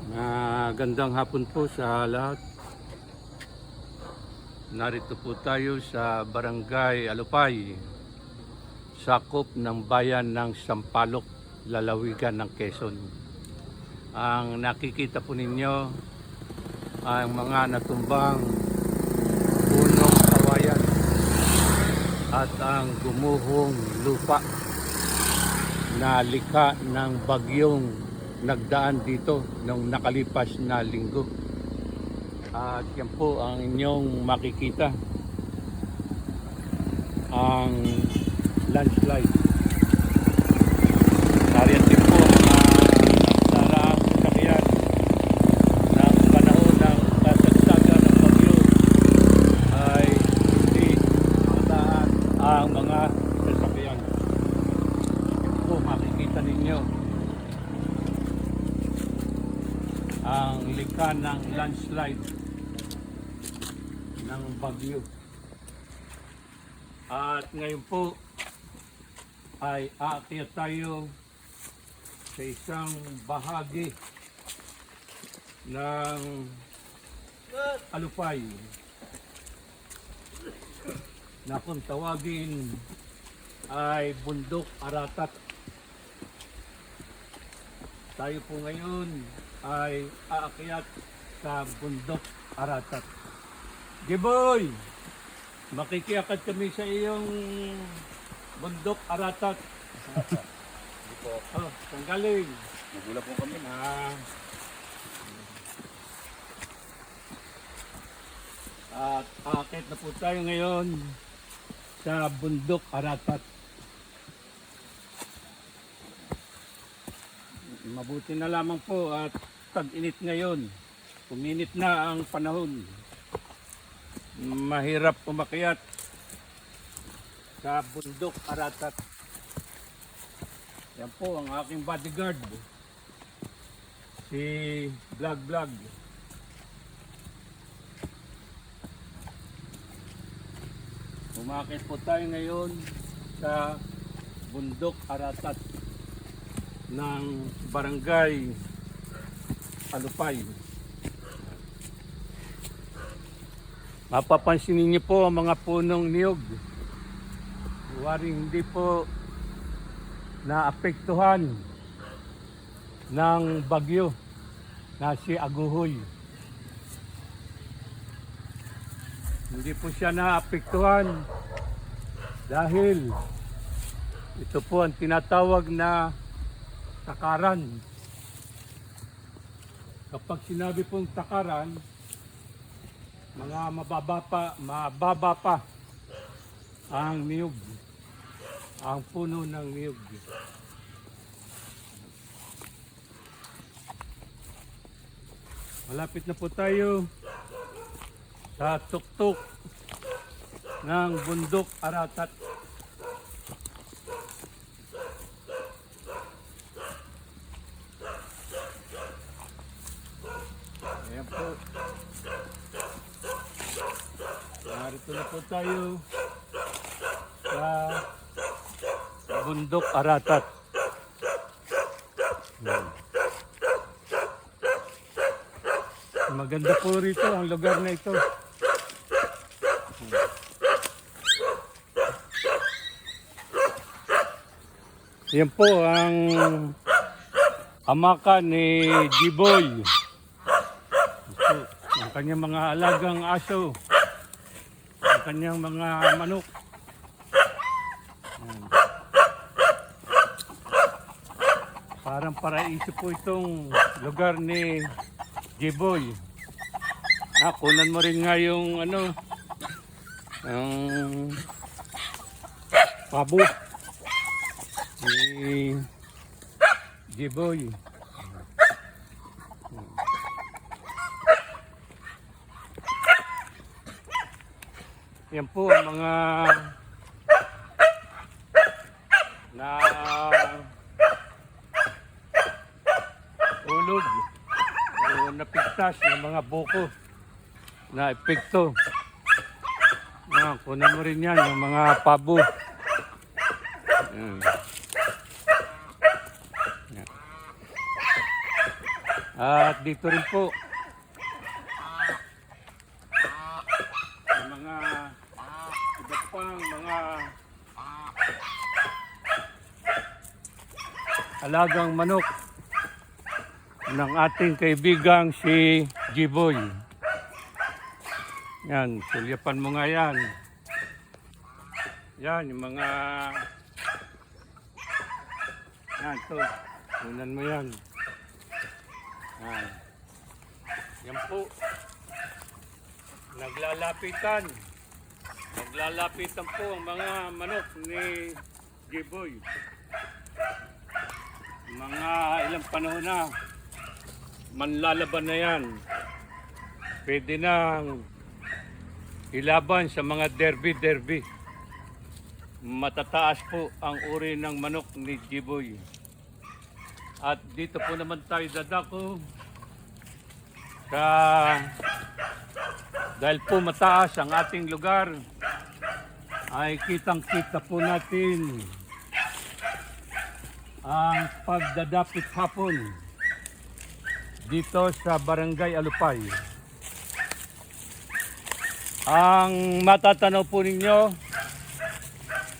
Magandang hapon po sa lahat. Narito po tayo sa Barangay Alupay, sakop ng bayan ng Sampaloc, lalawigan ng Quezon. Ang nakikita po ninyo ang mga natumbang punong kawayan at ang gumuhong lupa na likha ng bagyong nagdaan dito nung nakalipas na linggo. At yan po ang inyong makikita, ang landslide. Nariyan din po ang daraang sasakyan ng panahon ng kasagsagan ng bagyo ay hindi mataan ang mga sasakyan. Yan po makikita ninyo ang likha ng landslide ng bagyo. At ngayon po ay aakyat tayo sa isang bahagi ng Alupay na kung tawagin ay Bundok Aratat. Tayo po ngayon ay aakyat sa Bundok Aratat. Giboy, makikiakad kami sa iyong Bundok Aratat. Oh, saan galing? Nagula po kami. At aakyat na po tayo ngayon sa Bundok Aratat. Mabuti na lamang po at tag-init ngayon. Puminit na ang panahon. Mahirap umakyat sa Bundok Aratat. Yan po ang aking bodyguard, si Vlog. Umakyat po tayo ngayon sa Bundok Aratat ng Barangay Alupay. Mapapansin niyo po ang mga punong niyog. Waring hindi po naapektuhan ng bagyo na si Aguhoy. Hindi po siya naapektuhan dahil ito po ang tinatawag na takaran. Kapag sinabi pong takaran, mga mababa pa ang niyog, ang puno ng niyog. Malapit na po tayo sa tuktok ng Bundok Aratat. Ayan po. Narito na po tayo sa Bundok Aratat. Maganda po rito ang lugar na ito. Yan po ang hamakan ni Giboy. Ang kanyang mga alagang aso. Ang kanyang mga manok. Parang paraiso po itong lugar ni Giboy. Kunan mo rin nga yung ano, ang pabo ni Giboy. Yan po ang mga na ulog o napigtas ng mga buko na epekto. Kunan mo rin yan, yung mga pabo. At dito rin po sa mga iba pang mga alagang manok ng ating kaibigang si G-Boy. Yan, sulyapan mo nga yan. Yan, yung mga yan, to. Tunan mo yan. Yan. Yan po. Naglalapitan. Naglalapitan po ang mga manok ni G-Boy. Mga ilang panahon na manlalaban na yan. Pwede nang ilaban sa mga derby. Matataas po ang uri ng manok ni G-Boy. At dito po naman tayo dadako dahil po mataas ang ating lugar, ay kitang-kita po natin ang pagdadapit hapon dito sa Barangay Alupay. Ang matatanaw po ninyo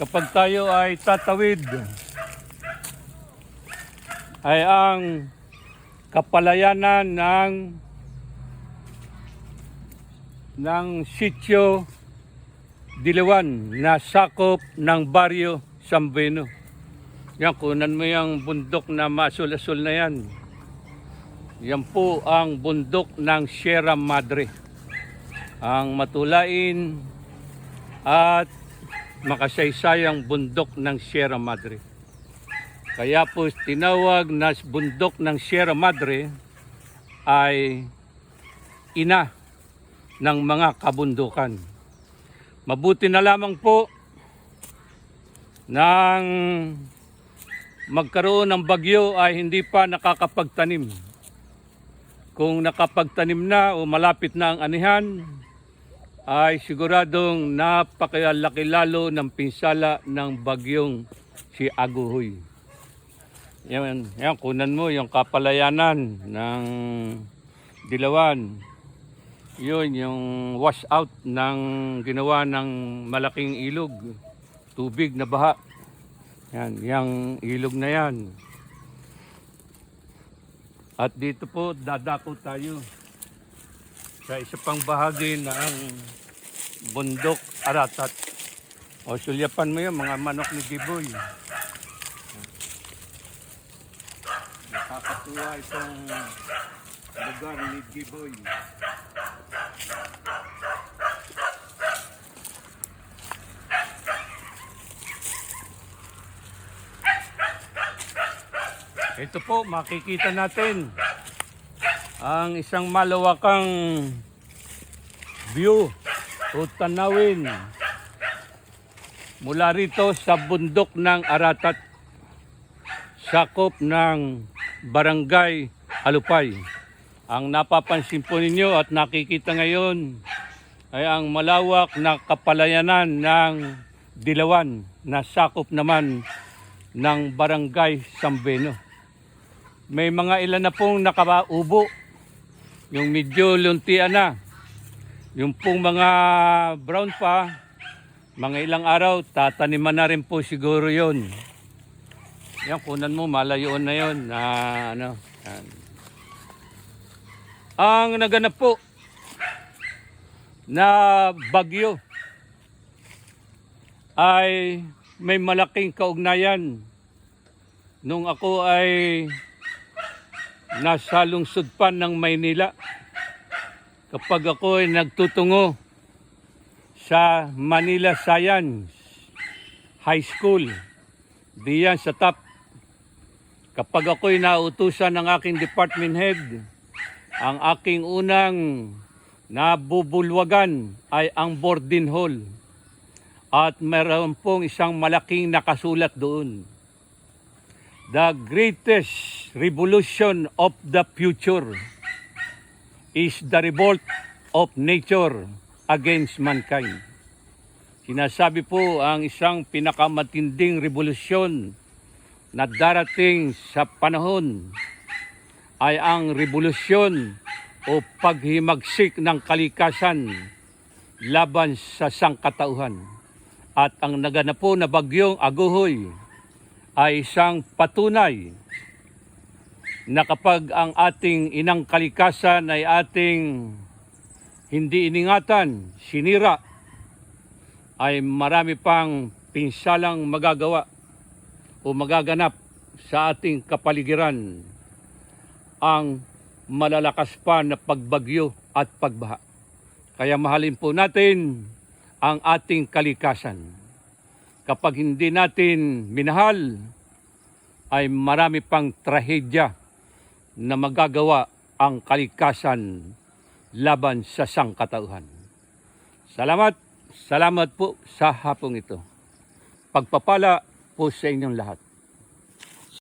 kapag tayo ay tatawid ay ang kapalayanan ng Sitio Dilawan na sakop ng Baryo San Beno. Yan, kunan mo yung bundok na maasul-asul na yan. Yan po ang bundok ng Sierra Madre. Ang matulain at makasaysayang bundok ng Sierra Madre. Kaya po tinawag na bundok ng Sierra Madre ay ina ng mga kabundukan. Mabuti na lamang po nang magkaroon ng bagyo ay hindi pa nakakapagtanim. Kung nakapagtanim na o malapit na ang anihan, ay siguradong napakalaki lalo ng pinsala ng bagyong si Aguhoy. Yan, kunan mo yung kapalayanan ng Dilawan. Yun, yung wash out ng ginawa ng malaking ilog. Tubig na baha. Yan, yung ilog na yan. At dito po, dadako tayo sa isa pang bahagi ng bundok Aratat. O sulyapan mo yung mga manok ni G-Boy. Nakakatuwa itong lugar ni G-Boy. Ito po, makikita natin ang isang malawakang view o tanawin mula rito sa bundok ng Aratat, sakop ng Barangay Alupay. Ang napapansin po ninyo at nakikita ngayon ay ang malawak na kapalayanan ng Dilawan na sakop naman ng Barangay San Beno. May mga ilan na pong nakaubo, yung medyo luntian na. Yung pong mga brown pa, mga ilang araw, tataniman na rin po siguro yun. Yan, kunan mo, malayoon na yun. Yan. Ang naganap po na bagyo ay may malaking kaugnayan nung ako ay nasa lungsod pa ng Maynila. Kapag ako ay nagtutungo sa Manila Science High School, diyan sa top. Kapag ako ay nautusan ng aking department head, ang aking unang nabubulwagan ay ang boarding hall. At mayroon pong isang malaking nakasulat doon. The greatest revolution of the future is the revolt of nature against mankind. Sinasabi po ang isang pinakamatinding revolusyon na darating sa panahon ay ang revolusyon o paghimagsik ng kalikasan laban sa sangkatauhan. At ang naganap po na bagyong Aguhoy ay isang patunay na kapag ang ating inang kalikasan ay ating hindi iningatan, sinira, ay marami pang pinsalang magagawa o magaganap sa ating kapaligiran, ang malalakas pa na pagbagyo at pagbaha. Kaya mahalin po natin ang ating kalikasan. Kapag hindi natin minahal, ay marami pang trahedya na magagawa ang kalikasan laban sa sangkatauhan. Salamat po sa hapong ito. Pagpapala po sa inyong lahat.